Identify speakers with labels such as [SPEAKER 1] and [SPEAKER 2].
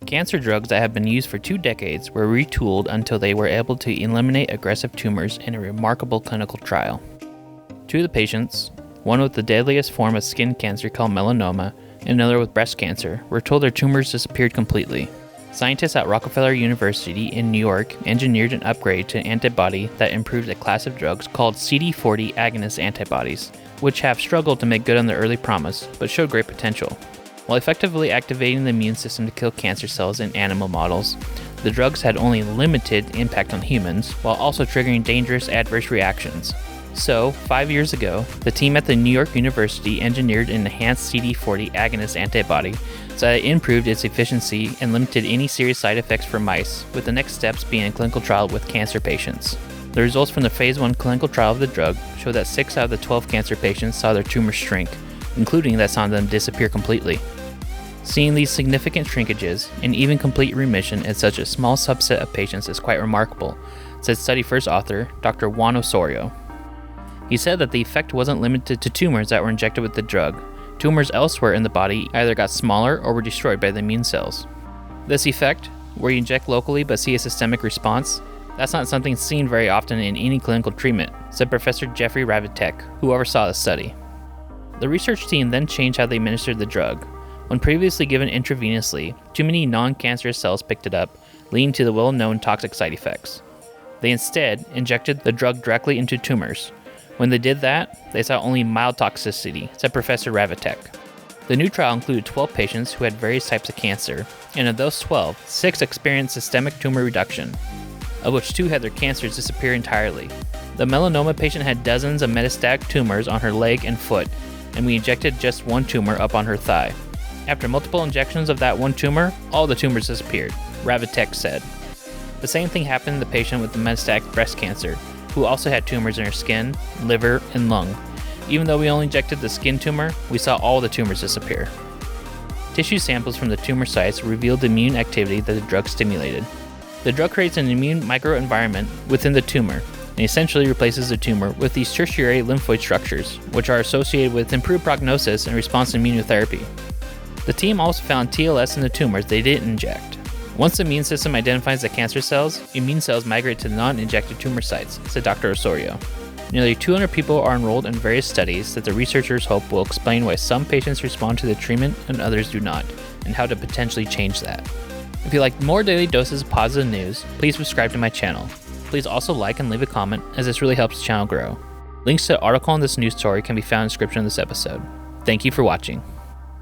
[SPEAKER 1] Cancer drugs that have been used for 2 decades were retooled until they were able to eliminate aggressive tumors in a remarkable clinical trial. 2 of the patients, one with the deadliest form of skin cancer called melanoma, and another with breast cancer, were told their tumors disappeared completely. Scientists at Rockefeller University in New York engineered an upgrade to an antibody that improved a class of drugs called CD40 agonist antibodies, which have struggled to make good on their early promise, but showed great potential. While effectively activating the immune system to kill cancer cells in animal models, the drugs had only limited impact on humans, while also triggering dangerous adverse reactions. So, 5 years ago, the team at the New York University engineered an enhanced CD40 agonist antibody so that it improved its efficiency and limited any serious side effects for mice, with the next steps being a clinical trial with cancer patients. The results from the phase 1 clinical trial of the drug show that 6 out of the 12 cancer patients saw their tumors shrink, including that saw them disappear completely. Seeing these significant shrinkages and even complete remission in such a small subset of patients is quite remarkable, said study first author Dr. Juan Osorio. He said that the effect wasn't limited to tumors that were injected with the drug. Tumors elsewhere in the body either got smaller or were destroyed by the immune cells. This effect, where you inject locally but see a systemic response, that's not something seen very often in any clinical treatment, said Professor Jeffrey Ravitek, who oversaw the study. The research team then changed how they administered the drug. When previously given intravenously, too many non-cancerous cells picked it up, leading to the well-known toxic side effects. They instead injected the drug directly into tumors. When they did that, they saw only mild toxicity, said Professor Ravitek. The new trial included 12 patients who had various types of cancer, and of those 12, 6 experienced systemic tumor reduction, of which 2 had their cancers disappear entirely. The melanoma patient had dozens of metastatic tumors on her leg and foot, and we injected just 1 tumor up on her thigh. After multiple injections of that 1 tumor, all the tumors disappeared, Ravitek said. The same thing happened to the patient with the metastatic breast cancer, who also had tumors in her skin, liver, and lung. Even though we only injected the skin tumor, we saw all the tumors disappear. Tissue samples from the tumor sites revealed the immune activity that the drug stimulated. The drug creates an immune microenvironment within the tumor, and essentially replaces the tumor with these tertiary lymphoid structures, which are associated with improved prognosis and response to immunotherapy. The team also found TLS in the tumors they didn't inject. Once the immune system identifies the cancer cells, immune cells migrate to the non-injected tumor sites, said Dr. Osorio. Nearly 200 people are enrolled in various studies that the researchers hope will explain why some patients respond to the treatment and others do not, and how to potentially change that. If you like more daily doses of positive news, please subscribe to my channel. Please also like and leave a comment, as this really helps the channel grow. Links to the article on this news story can be found in the description of this episode. Thank you for watching.